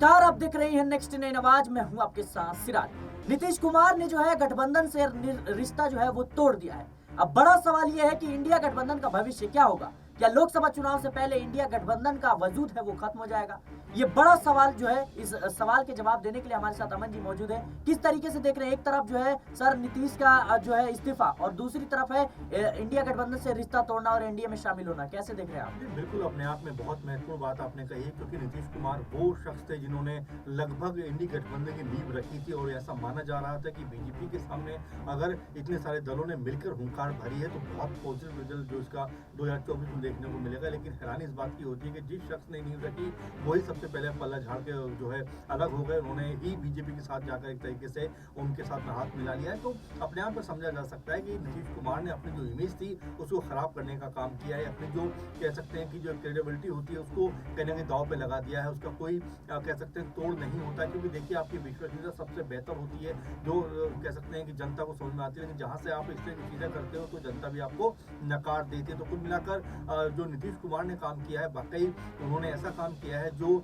नमस्कार, आप देख रहे हैं नेक्स्ट नई आवाज। मैं हूं आपके साथ सिराज। नीतीश कुमार ने जो है गठबंधन से रिश्ता जो है वो तोड़ दिया है। अब बड़ा सवाल यह है कि इंडिया गठबंधन का भविष्य क्या होगा। क्या लोकसभा चुनाव से पहले इंडिया गठबंधन का वजूद है वो खत्म हो जाएगा? ये बड़ा सवाल जो है, इस सवाल के जवाब देने के लिए हमारे साथ अमन जी मौजूद है। किस तरीके से देख रहे हैं, एक तरफ जो है सर नीतीश का जो है इस्तीफा और दूसरी तरफ है इंडिया गठबंधन से रिश्ता तोड़ना और एनडीए में शामिल होना, कैसे देख रहे हैं आप? बिल्कुल, अपने आप में बहुत महत्वपूर्ण बात आपने कही है, क्योंकि नीतीश कुमार वो शख्स थे जिन्होंने लगभग इंडी गठबंधन की नींव रखी थी और ऐसा माना जा रहा था कि बीजेपी के सामने अगर इतने सारे दलों ने मिलकर हुंकार भरी है तो बहुत पॉजिटिव रिजल्ट जो इसका 2024 में देखने को मिलेगा। लेकिन हैरानी इस बात की होती है कि जिस शख्स ने नींव रखी वही सबसे पहले पल्ला झाड़ के जो है अलग हो गए। उन्होंने ही बीजेपी के साथ जाकर एक तरीके से उनके साथ हाथ मिला लिया है। तो अपने आप में समझा जा सकता है कि नीतीश कुमार ने अपनी जो इमेज थी उसको खराब करने का काम किया है। अपनी जो कह सकते हैं कि जो क्रेडिबिलिटी होती है उसको कहीं ना कहीं दांव पे लगा दिया है। उसका कोई कह सकते हैं तोड़ नहीं होता, क्योंकि देखिए आपकी विश्वसनीयता सबसे बेहतर होती है जो कह सकते हैं कि जनता को समझ में आती है। लेकिन जहाँ से आप इस तरह की चीज़ें करते हो तो जनता भी आपको नकार देती है। तो कुल मिलाकर जो नीतीश कुमार ने काम किया है, वाकई उन्होंने ऐसा काम किया है जो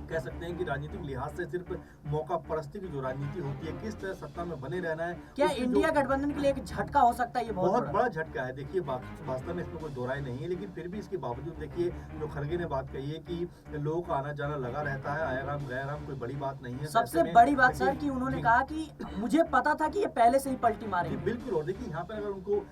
कह सकते हैं कि राजनीतिक लिहाज से सिर्फ मौका परस्ती की जो राजनीति होती है, किस तरह सत्ता में बने रहना है। क्या इंडिया गठबंधन के लिए एक झटका हो सकता है? ये बहुत बड़ा झटका है। देखिए वास्तव में इसमें कोई दो राय नहीं है, लेकिन फिर भी इसके बावजूद देखिए जो खड़गे ने बात कही है कि लोगों का आना जाना लगा रहता है, आया राम गया राम, कोई बड़ी बात नहीं है। सबसे बड़ी बात सर कि उन्होंने कहा कि मुझे पता था कि ये पहले से ही पलटी मारेंगे। बिल्कुल, और देखिए यहाँ पर अगर उनको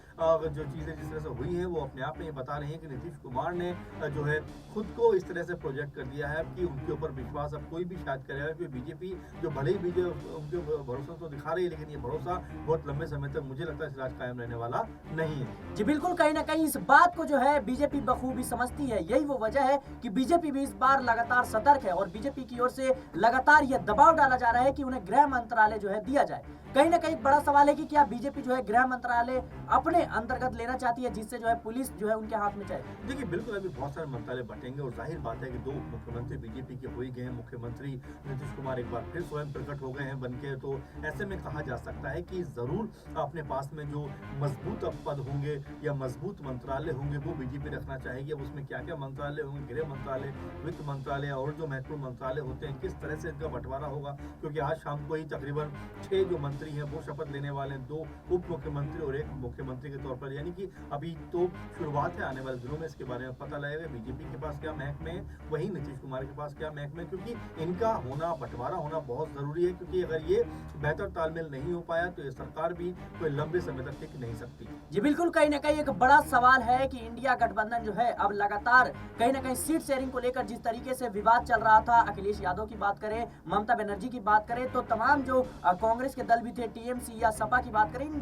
जो चीजें जिस तरह से हुई हैं वो अपने आप में ये बता रही है कि नीतीश कुमार ने जो है खुद को इस तरह से प्रोजेक्ट कर दिया है कि उनके ऊपर विश्वास अब कोई भी शायद करेगा। कि बीजेपी जो भले ही बीजेपी उनके भरोसा तो दिखा रही है, लेकिन ये भरोसा बहुत लंबे समय तक मुझे लगता है राज कायम रहने वाला नहीं है। जी बिल्कुल, कहीं ना कहीं इस बात को जो है बीजेपी बखूबी समझती है। यही वो वजह है कि बीजेपी भी इस बार लगातार सतर्क है और बीजेपी की ओर से लगातार यह दबाव डाला जा रहा है कि उन्हें गृह मंत्रालय जो है दिया जाए। कहीं ना कहीं बड़ा सवाल है कि क्या बीजेपी जो है गृह मंत्रालय अपने अंतर्गत लेना चाहती है, जिससे जो है पुलिस जो है उनके हाथ में जाए? देखिए बिल्कुल, अभी बहुत सारे मंत्रालय बटेंगे और जाहिर बात है कि दो मुख्यमंत्री बीजेपी के हो ही गए हैं। मुख्यमंत्री नीतीश कुमार एक बार फिर स्वयं प्रकट हो गए हैं बनके। तो ऐसे में कहा जा सकता है कि जरूर अपने पास में जो मजबूत पद होंगे या मजबूत मंत्रालय होंगे वो बीजेपी रखना चाहेगी। अब उसमें क्या क्या मंत्रालय होंगे, गृह मंत्रालय, वित्त मंत्रालय और जो महत्वपूर्ण मंत्रालय होते हैं, किस तरह से इनका बंटवारा होगा, क्योंकि आज शाम को ही तकरीबन 6 जो मंत्री हैं वो शपथ लेने वाले हैं, 2 उप मुख्यमंत्री और 1 मुख्यमंत्री के तौर पर। यानी कि अभी तो शुरुआत है, आने वाले दिनों में इसके बारे में पता लगेगा बीजेपी के पास क्या महकमे है, वही नीतीश कुमार के पास क्या महकमे, क्योंकि इनका होना, बंटवारा होना बहुत जरूरी है। क्योंकि अगर ये बेहतर तालमेल नहीं हो पाया तो ये सरकार भी कोई लंबे समय तक टिक नहीं सकती। जी बिल्कुल, कहीं ना कहीं एक बड़ा सवाल है कि इंडिया गठबंधन जो है अब लगातार कहीं ना कहीं सीट शेयरिंग को लेकर जिस तरीके से विवाद चल रहा था, अखिलेश यादव की बात करें, ममता बनर्जी की बात करें, तो तमाम जो कांग्रेस के दल भी थे, टीएमसी या सपा की बात करें, इन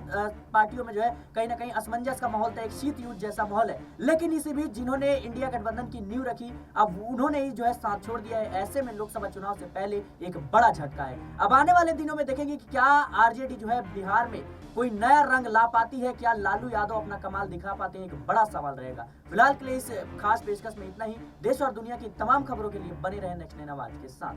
पार्टियों में जो है कहीं ना कहीं असमंजस का माहौल था, एक शीत युद्ध जैसा माहौल है। लेकिन इसी बीच जिन्होंने इंडिया गठबंधन की नींव रखी, अब उन्होंने ही जो है साथ छोड़ दिया है। ऐसे में लोकसभा चुनाव से पहले एक बड़ा झटका है। अब आने वाले दिनों में देखेंगे कि क्या आरजेडी जो है बिहार में कोई नया रंग ला पाती है, क्या लालू यादव अपना कमाल दिखा पाते हैं, एक बड़ा सवाल रहेगा। फिलहाल के लिए इस खास पेशकश में इतना ही। देश और दुनिया की तमाम खबरों के लिए बने रहे नेक्स्ट 9 आवाज के साथ।